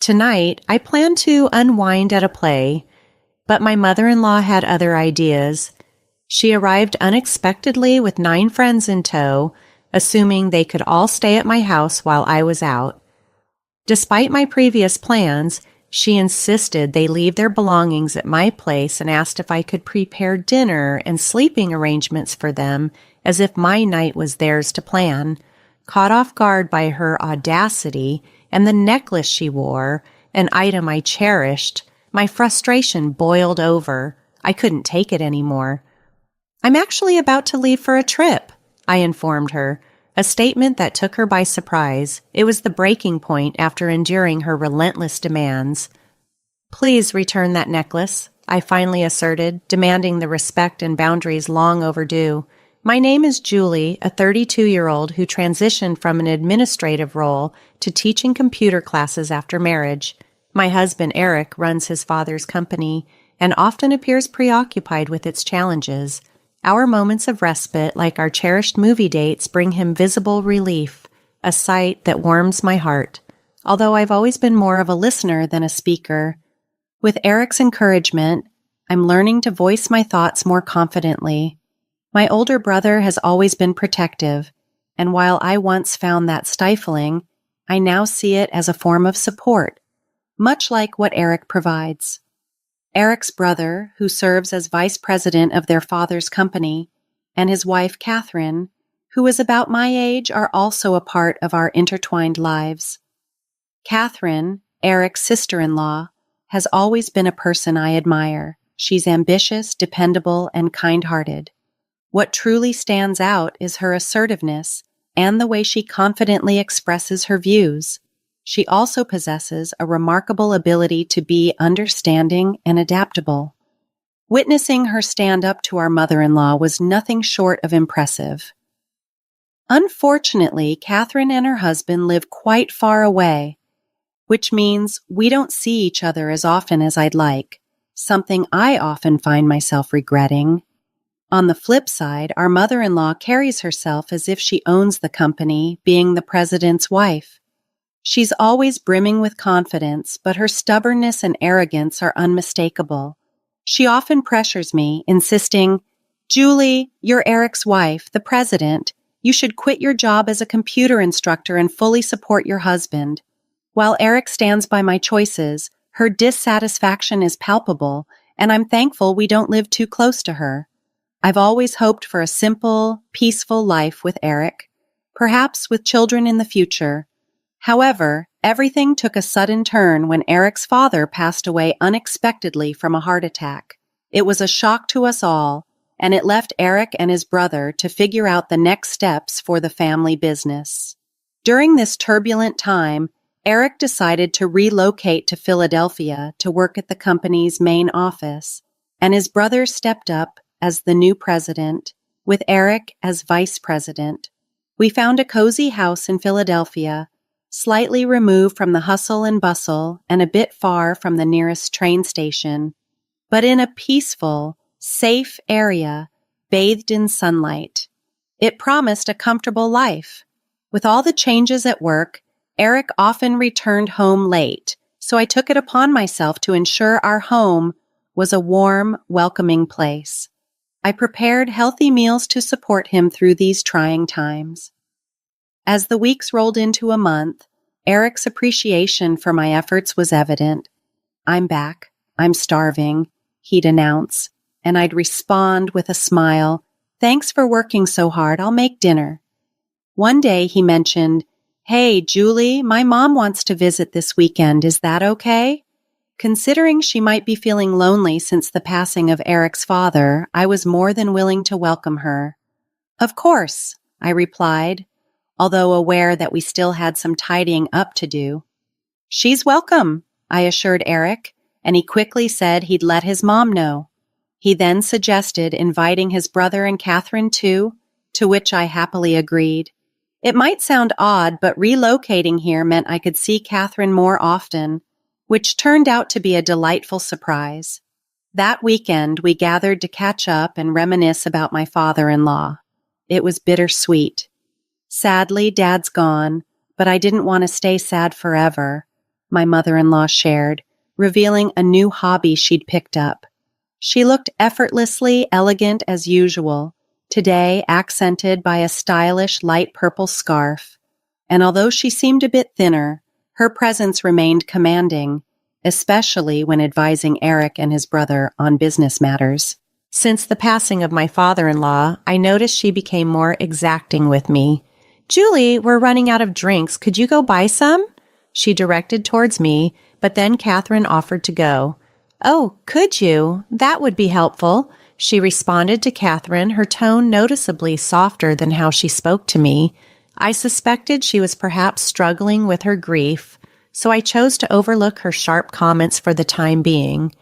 Tonight, I planned to unwind at a play, but my mother-in-law had other ideas. She arrived unexpectedly with 9 friends in tow, assuming they could all stay at my house while I was out. Despite my previous plans, she insisted they leave their belongings at my place and asked if I could prepare dinner and sleeping arrangements for them as if my night was theirs to plan. Caught off guard by her audacity and the necklace she wore, an item I cherished, my frustration boiled over. I couldn't take it anymore. "I'm actually about to leave for a trip," I informed her, a statement that took her by surprise. It was the breaking point after enduring her relentless demands. "Please return that necklace," I finally asserted, demanding the respect and boundaries long overdue. My name is Julie, a 32-year-old who transitioned from an administrative role to teaching computer classes after marriage. My husband, Eric, runs his father's company and often appears preoccupied with its challenges. Our moments of respite, like our cherished movie dates, bring him visible relief, a sight that warms my heart. Although I've always been more of a listener than a speaker, with Eric's encouragement, I'm learning to voice my thoughts more confidently. My older brother has always been protective, and while I once found that stifling, I now see it as a form of support, much like what Eric provides. Eric's brother, who serves as vice president of their father's company, and his wife, Catherine, who is about my age, are also a part of our intertwined lives. Catherine, Eric's sister-in-law, has always been a person I admire. She's ambitious, dependable, and kind-hearted. What truly stands out is her assertiveness and the way she confidently expresses her views. She also possesses a remarkable ability to be understanding and adaptable. Witnessing her stand up to our mother-in-law was nothing short of impressive. Unfortunately, Catherine and her husband live quite far away, which means we don't see each other as often as I'd like, something I often find myself regretting. On the flip side, our mother-in-law carries herself as if she owns the company, being the president's wife. She's always brimming with confidence, but her stubbornness and arrogance are unmistakable. She often pressures me, insisting, "Julie, you're Eric's wife, the president. You should quit your job as a computer instructor and fully support your husband." While Eric stands by my choices, her dissatisfaction is palpable, and I'm thankful we don't live too close to her. I've always hoped for a simple, peaceful life with Eric, perhaps with children in the future. However, everything took a sudden turn when Eric's father passed away unexpectedly from a heart attack. It was a shock to us all, and it left Eric and his brother to figure out the next steps for the family business. During this turbulent time, Eric decided to relocate to Philadelphia to work at the company's main office, and his brother stepped up as the new president, with Eric as vice president. We found a cozy house in Philadelphia, slightly removed from the hustle and bustle and a bit far from the nearest train station, but in a peaceful, safe area, bathed in sunlight. It promised a comfortable life. With all the changes at work, Eric often returned home late, so I took it upon myself to ensure our home was a warm, welcoming place. I prepared healthy meals to support him through these trying times. As the weeks rolled into a month, Eric's appreciation for my efforts was evident. "I'm back. I'm starving," he'd announce, and I'd respond with a smile, "Thanks for working so hard. I'll make dinner." One day he mentioned, "Hey, Julie, my mom wants to visit this weekend. Is that okay?" Considering she might be feeling lonely since the passing of Eric's father, I was more than willing to welcome her. "Of course," I replied, although aware that we still had some tidying up to do. "She's welcome," I assured Eric, and he quickly said he'd let his mom know. He then suggested inviting his brother and Catherine too, to which I happily agreed. It might sound odd, but relocating here meant I could see Catherine more often, which turned out to be a delightful surprise. That weekend, we gathered to catch up and reminisce about my father-in-law. It was bittersweet. Sadly, Dad's gone, but I didn't want to stay sad forever. my mother-in-law shared, revealing a new hobby she'd picked up. She looked effortlessly elegant as usual, today accented by a stylish light purple scarf. And although she seemed a bit thinner, her presence remained commanding, especially when advising Eric and his brother on business matters. Since the passing of my father-in-law, I noticed she became more exacting with me. "Julie, we're running out of drinks. Could you go buy some?" She directed towards me, but then Catherine offered to go. "Oh, could you? That would be helpful," she responded to Catherine, her tone noticeably softer than how she spoke to me. I suspected she was perhaps struggling with her grief, so I chose to overlook her sharp comments for the time being.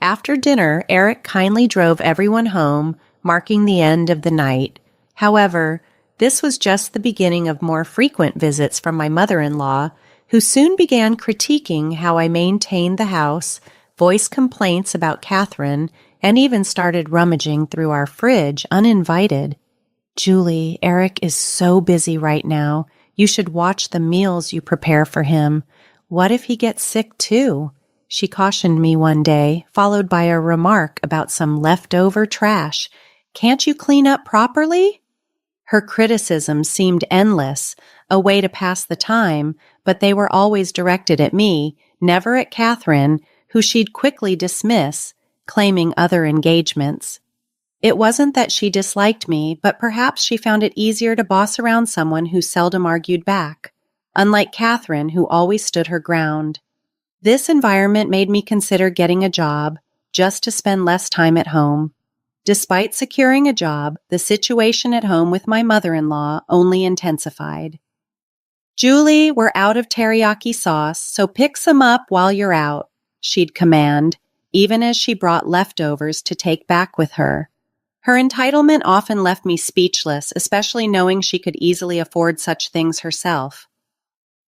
After dinner, Eric kindly drove everyone home, marking the end of the night. However, this was just the beginning of more frequent visits from my mother-in-law, who soon began critiquing how I maintained the house, voiced complaints about Catherine, and even started rummaging through our fridge uninvited. "Julie, Eric is so busy right now. You should watch the meals you prepare for him. What if he gets sick too?" she cautioned me one day, followed by a remark about some leftover trash. "Can't you clean up properly?" Her criticisms seemed endless, a way to pass the time, but they were always directed at me, never at Catherine, who she'd quickly dismiss, claiming other engagements. It wasn't that she disliked me, but perhaps she found it easier to boss around someone who seldom argued back, unlike Catherine, who always stood her ground. This environment made me consider getting a job, just to spend less time at home. Despite securing a job, the situation at home with my mother-in-law only intensified. "Julie, we're out of teriyaki sauce, so pick some up while you're out," she'd command, even as she brought leftovers to take back with her. Her entitlement often left me speechless, especially knowing she could easily afford such things herself.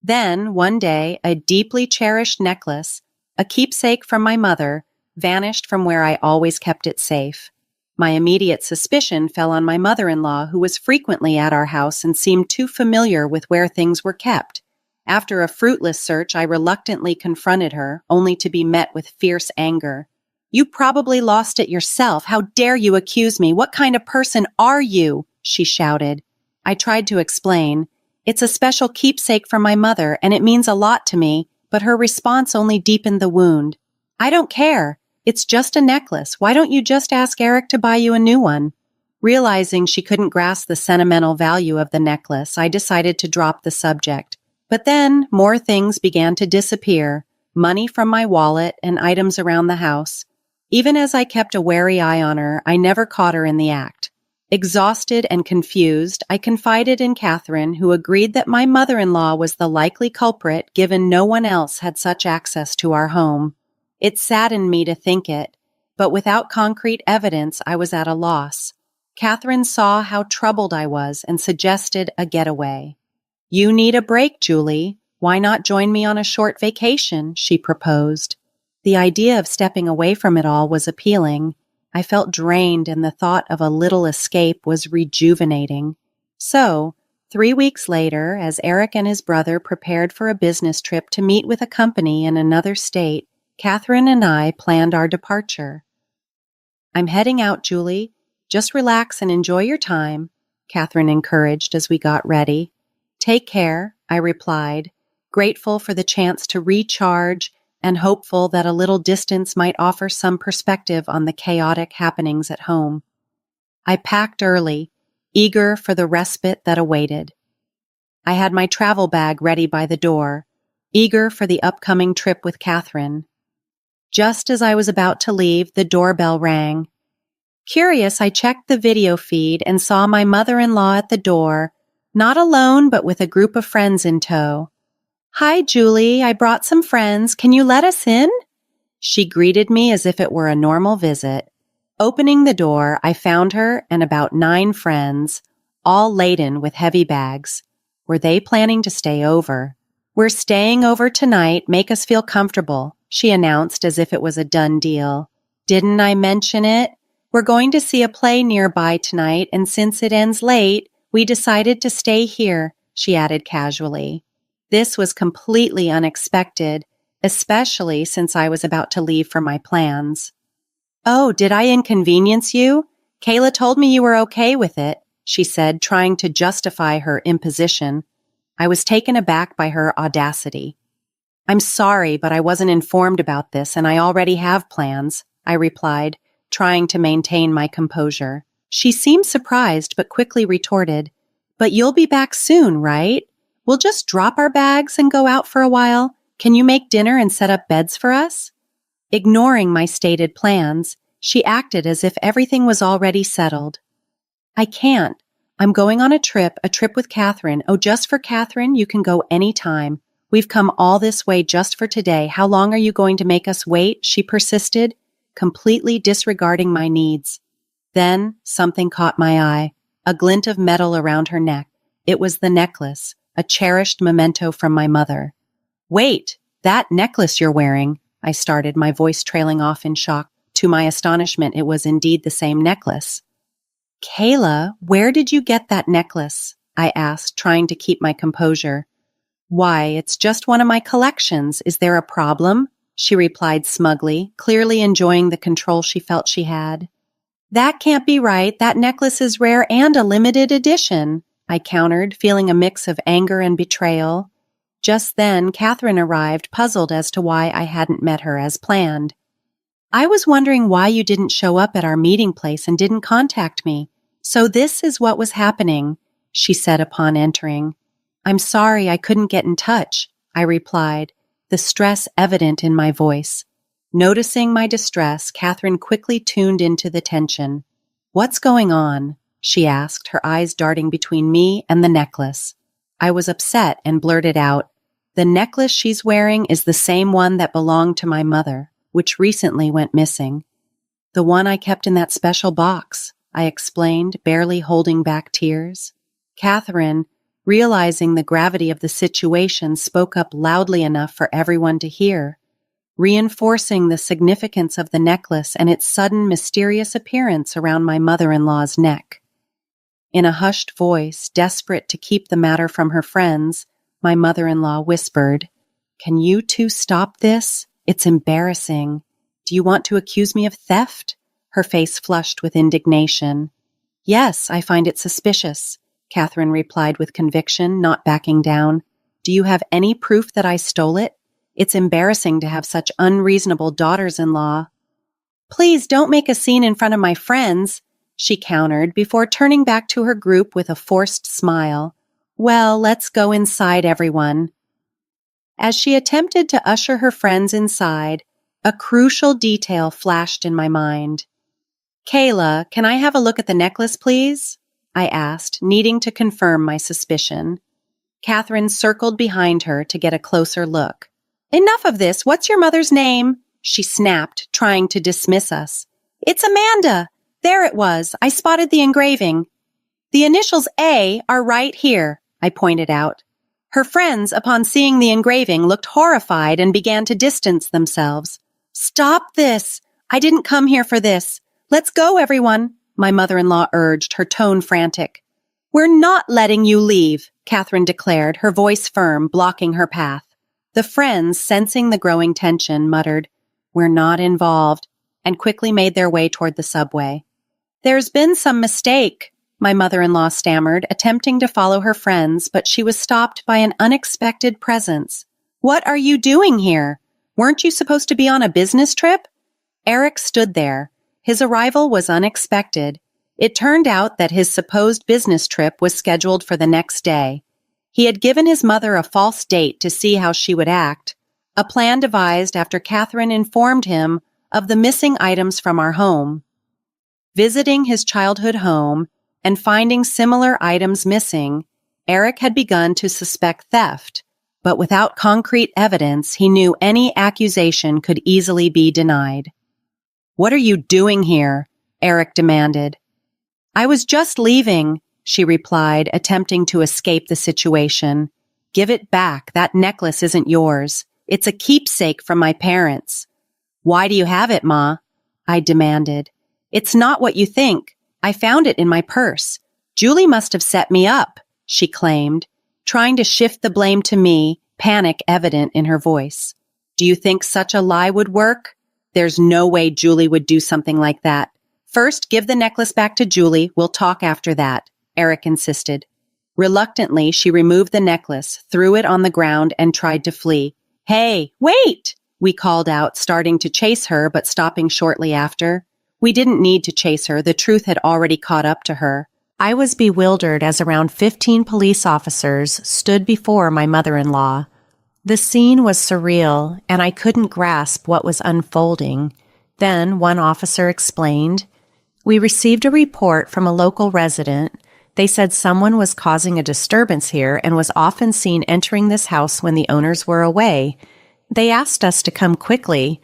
Then, one day, a deeply cherished necklace, a keepsake from my mother, vanished from where I always kept it safe. My immediate suspicion fell on my mother-in-law, who was frequently at our house and seemed too familiar with where things were kept. After a fruitless search, I reluctantly confronted her, only to be met with fierce anger. "You probably lost it yourself. How dare you accuse me? What kind of person are you?" she shouted. I tried to explain. "It's a special keepsake from my mother, and it means a lot to me," but her response only deepened the wound. "I don't care. It's just a necklace. Why don't you just ask Eric to buy you a new one?" Realizing she couldn't grasp the sentimental value of the necklace, I decided to drop the subject. But then, more things began to disappear, money from my wallet and items around the house. Even as I kept a wary eye on her, I never caught her in the act. Exhausted and confused, I confided in Catherine, who agreed that my mother-in-law was the likely culprit, given no one else had such access to our home. It saddened me to think it, but without concrete evidence, I was at a loss. Catherine saw how troubled I was and suggested a getaway. "You need a break, Julie. Why not join me on a short vacation?" she proposed. The idea of stepping away from it all was appealing. I felt drained, and the thought of a little escape was rejuvenating. So, 3 weeks later, as Eric and his brother prepared for a business trip to meet with a company in another state, Catherine and I planned our departure. "I'm heading out, Julie. Just relax and enjoy your time," Catherine encouraged as we got ready. "Take care," I replied, grateful for the chance to recharge and hopeful that a little distance might offer some perspective on the chaotic happenings at home. I packed early, eager for the respite that awaited. I had my travel bag ready by the door, eager for the upcoming trip with Catherine. Just as I was about to leave, the doorbell rang. Curious, I checked the video feed and saw my mother-in-law at the door, not alone but with a group of friends in tow. "Hi, Julie, I brought some friends. Can you let us in?" She greeted me as if it were a normal visit. Opening the door, I found her and about 9 friends, all laden with heavy bags. Were they planning to stay over? "We're staying over tonight. Make us feel comfortable," she announced as if it was a done deal. "Didn't I mention it? We're going to see a play nearby tonight, and since it ends late, we decided to stay here," she added casually. This was completely unexpected, especially since I was about to leave for my plans. "Oh, did I inconvenience you? Kayla told me you were okay with it," she said, trying to justify her imposition. I was taken aback by her audacity. "I'm sorry, but I wasn't informed about this and I already have plans," I replied, trying to maintain my composure. She seemed surprised but quickly retorted, "But you'll be back soon, right? We'll just drop our bags and go out for a while. Can you make dinner and set up beds for us?" Ignoring my stated plans, she acted as if everything was already settled. "I can't. I'm going on a trip with Catherine. Oh, just for Catherine, you can go any time. We've come all this way just for today. How long are you going to make us wait?" she persisted, completely disregarding my needs. Then something caught my eye, a glint of metal around her neck. It was the necklace, a cherished memento from my mother. "Wait, that necklace you're wearing," I started, my voice trailing off in shock. To my astonishment, it was indeed the same necklace. "Kayla, where did you get that necklace?" I asked, trying to keep my composure. "Why, it's just one of my collections. Is there a problem?" she replied smugly, clearly enjoying the control she felt she had. "That can't be right. That necklace is rare and a limited edition," I countered, feeling a mix of anger and betrayal. Just then, Catherine arrived, puzzled as to why I hadn't met her as planned. "I was wondering why you didn't show up at our meeting place and didn't contact me. So this is what was happening," she said upon entering. "I'm sorry I couldn't get in touch," I replied, the stress evident in my voice. Noticing my distress, Catherine quickly tuned into the tension. "What's going on?" she asked, her eyes darting between me and the necklace. I was upset and blurted out, "The necklace she's wearing is the same one that belonged to my mother, which recently went missing. The one I kept in that special box," I explained, barely holding back tears. Catherine, realizing the gravity of the situation, spoke up loudly enough for everyone to hear, reinforcing the significance of the necklace and its sudden mysterious appearance around my mother-in-law's neck. In a hushed voice, desperate to keep the matter from her friends, my mother-in-law whispered, "Can you two stop this? It's embarrassing. Do you want to accuse me of theft?" Her face flushed with indignation. "Yes, I find it suspicious," Catherine replied with conviction, not backing down. "Do you have any proof that I stole it? It's embarrassing to have such unreasonable daughters-in-law." "Please don't make a scene in front of my friends," she countered before turning back to her group with a forced smile. "Well, let's go inside, everyone." As she attempted to usher her friends inside, a crucial detail flashed in my mind. "Kayla, can I have a look at the necklace, please?" I asked, needing to confirm my suspicion. Catherine circled behind her to get a closer look. "Enough of this. What's your mother's name?" she snapped, trying to dismiss us. "It's Amanda. There it was. I spotted the engraving." "The initials A are right here," I pointed out. Her friends, upon seeing the engraving, looked horrified and began to distance themselves. "Stop this! I didn't come here for this. Let's go, everyone," my mother-in-law urged, her tone frantic. "We're not letting you leave," Catherine declared, her voice firm, blocking her path. The friends, sensing the growing tension, muttered, "We're not involved," and quickly made their way toward the subway. "There's been some mistake," my mother-in-law stammered, attempting to follow her friends, but she was stopped by an unexpected presence. "What are you doing here? Weren't you supposed to be on a business trip?" Eric stood there. His arrival was unexpected. It turned out that his supposed business trip was scheduled for the next day. He had given his mother a false date to see how she would act, a plan devised after Catherine informed him of the missing items from our home. Visiting his childhood home and finding similar items missing, Eric had begun to suspect theft, but without concrete evidence, he knew any accusation could easily be denied. "What are you doing here?" Eric demanded. "I was just leaving," she replied, attempting to escape the situation. "Give it back. That necklace isn't yours. It's a keepsake from my parents." "Why do you have it, Ma?" I demanded. "It's not what you think. I found it in my purse. Julie must have set me up," she claimed, trying to shift the blame to me, panic evident in her voice. Do you think such a lie would work? There's no way Julie would do something like that. First, give the necklace back to Julie. We'll talk after that, Eric insisted. Reluctantly, she removed the necklace, threw it on the ground, and tried to flee. Hey, wait! We called out, starting to chase her, but stopping shortly after. We didn't need to chase her. The truth had already caught up to her. I was bewildered as around 15 police officers stood before my mother-in-law. The scene was surreal, and I couldn't grasp what was unfolding. Then one officer explained, "We received a report from a local resident. They said someone was causing a disturbance here and was often seen entering this house when the owners were away. They asked us to come quickly."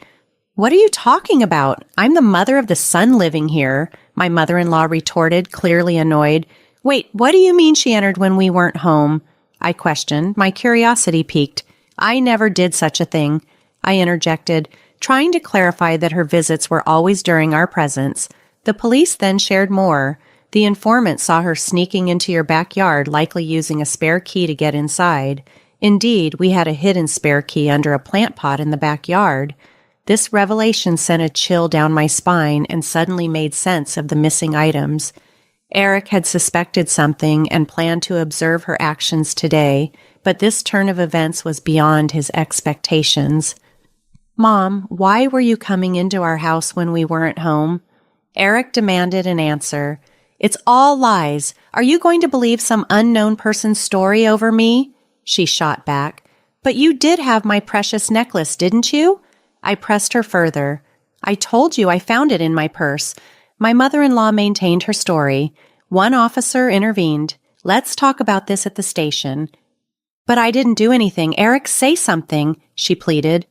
"What are you talking about? I'm the mother of the son living here," my mother-in-law retorted, clearly annoyed. "Wait, what do you mean she entered when we weren't home?" I questioned, my curiosity piqued. "I never did such a thing," I interjected, trying to clarify that her visits were always during our presence. The police then shared more. "The informant saw her sneaking into your backyard, likely using a spare key to get inside. Indeed, we had a hidden spare key under a plant pot in the backyard." This revelation sent a chill down my spine and suddenly made sense of the missing items. Eric had suspected something and planned to observe her actions today, but this turn of events was beyond his expectations. "Mom, why were you coming into our house when we weren't home?" Eric demanded an answer. "It's all lies. Are you going to believe some unknown person's story over me?" She shot back. "But you did have my precious necklace, didn't you?" I pressed her further. "I told you I found it in my purse." My mother-in-law maintained her story. One officer intervened. "Let's talk about this at the station." "But I didn't do anything. Eric, say something," she pleaded.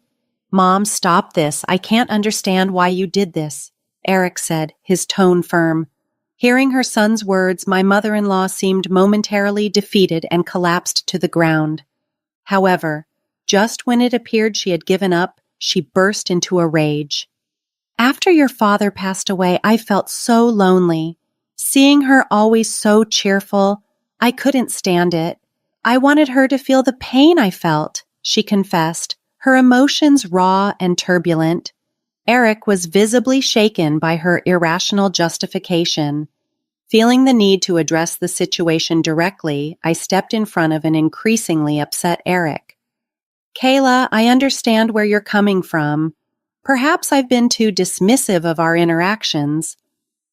"Mom, stop this. I can't understand why you did this," Eric said, his tone firm. Hearing her son's words, my mother-in-law seemed momentarily defeated and collapsed to the ground. However, just when it appeared she had given up, she burst into a rage. "After your father passed away, I felt so lonely. Seeing her always so cheerful, I couldn't stand it. I wanted her to feel the pain I felt," she confessed, her emotions raw and turbulent. Eric was visibly shaken by her irrational justification. Feeling the need to address the situation directly, I stepped in front of an increasingly upset Eric. "Kayla, I understand where you're coming from. Perhaps I've been too dismissive of our interactions.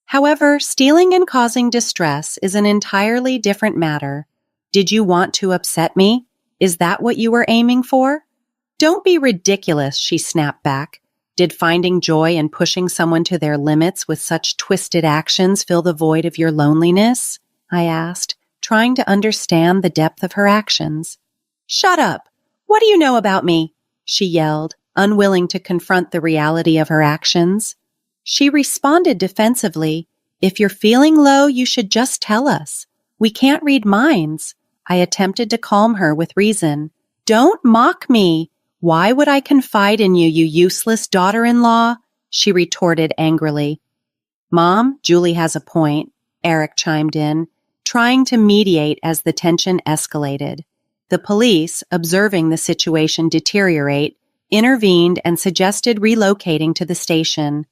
However, stealing and causing distress is an entirely different matter. Did you want to upset me? Is that what you were aiming for?" "Don't be ridiculous," she snapped back. "Did finding joy in pushing someone to their limits with such twisted actions fill the void of your loneliness?" I asked, trying to understand the depth of her actions. "Shut up! What do you know about me?" she yelled, unwilling to confront the reality of her actions. She responded defensively, "If you're feeling low, you should just tell us. We can't read minds." I attempted to calm her with reason. "Don't mock me. Why would I confide in you, you useless daughter-in-law?" she retorted angrily. "Mom, Julie has a point," Eric chimed in, trying to mediate as the tension escalated. The police, observing the situation deteriorate, intervened and suggested relocating to the station.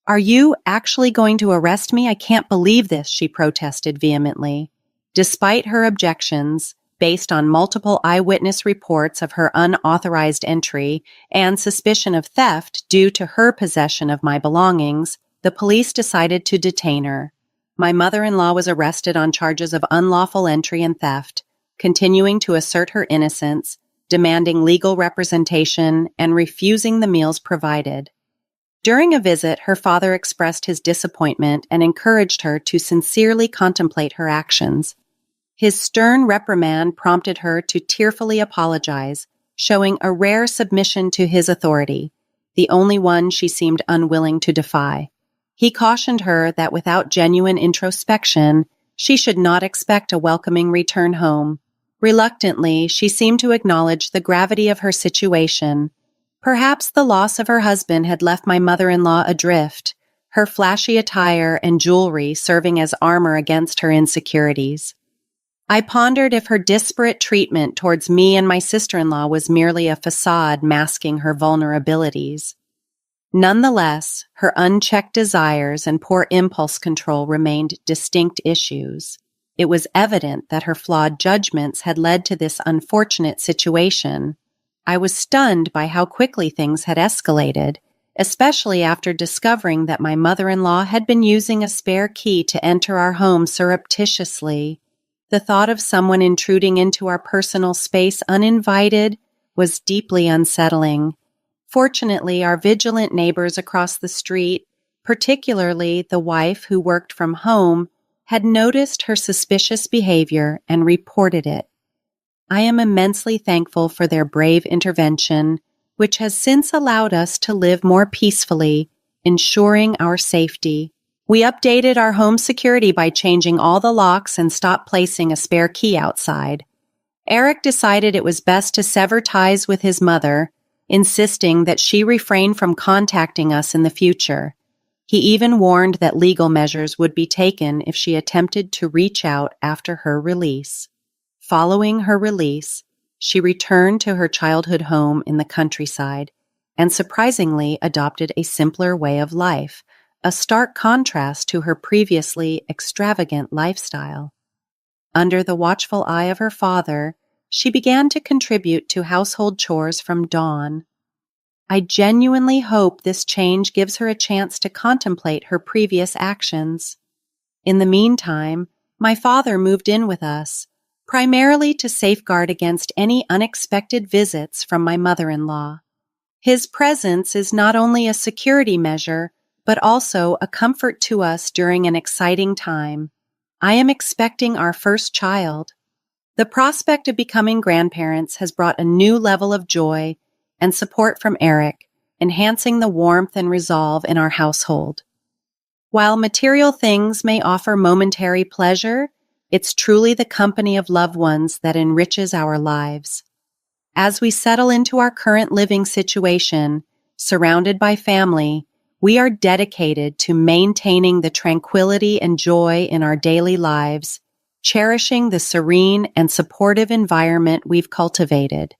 "Are you actually going to arrest me? I can't believe this," she protested vehemently. Despite her objections, based on multiple eyewitness reports of her unauthorized entry and suspicion of theft due to her possession of my belongings, the police decided to detain her. My mother-in-law was arrested on charges of unlawful entry and theft, continuing to assert her innocence, demanding legal representation, and refusing the meals provided. During a visit, her father expressed his disappointment and encouraged her to sincerely contemplate her actions. His stern reprimand prompted her to tearfully apologize, showing a rare submission to his authority, the only one she seemed unwilling to defy. He cautioned her that without genuine introspection, she should not expect a welcoming return home. Reluctantly, she seemed to acknowledge the gravity of her situation. Perhaps the loss of her husband had left my mother-in-law adrift, her flashy attire and jewelry serving as armor against her insecurities. I pondered if her disparate treatment towards me and my sister-in-law was merely a facade masking her vulnerabilities. Nonetheless, her unchecked desires and poor impulse control remained distinct issues. It was evident that her flawed judgments had led to this unfortunate situation. I was stunned by how quickly things had escalated, especially after discovering that my mother-in-law had been using a spare key to enter our home surreptitiously. The thought of someone intruding into our personal space uninvited was deeply unsettling. Fortunately, our vigilant neighbors across the street, particularly the wife who worked from home, had noticed her suspicious behavior and reported it. I am immensely thankful for their brave intervention, which has since allowed us to live more peacefully, ensuring our safety. We updated our home security by changing all the locks and stopped placing a spare key outside. Eric decided it was best to sever ties with his mother, insisting that she refrain from contacting us in the future. He even warned that legal measures would be taken if she attempted to reach out after her release. Following her release, she returned to her childhood home in the countryside and surprisingly adopted a simpler way of life, a stark contrast to her previously extravagant lifestyle. Under the watchful eye of her father, she began to contribute to household chores from dawn. I genuinely hope this change gives her a chance to contemplate her previous actions. In the meantime, my father moved in with us, primarily to safeguard against any unexpected visits from my mother-in-law. His presence is not only a security measure, but also a comfort to us during an exciting time. I am expecting our first child. The prospect of becoming grandparents has brought a new level of joy and support from Eric, enhancing the warmth and resolve in our household. While material things may offer momentary pleasure, it's truly the company of loved ones that enriches our lives. As we settle into our current living situation, surrounded by family, we are dedicated to maintaining the tranquility and joy in our daily lives, cherishing the serene and supportive environment we've cultivated.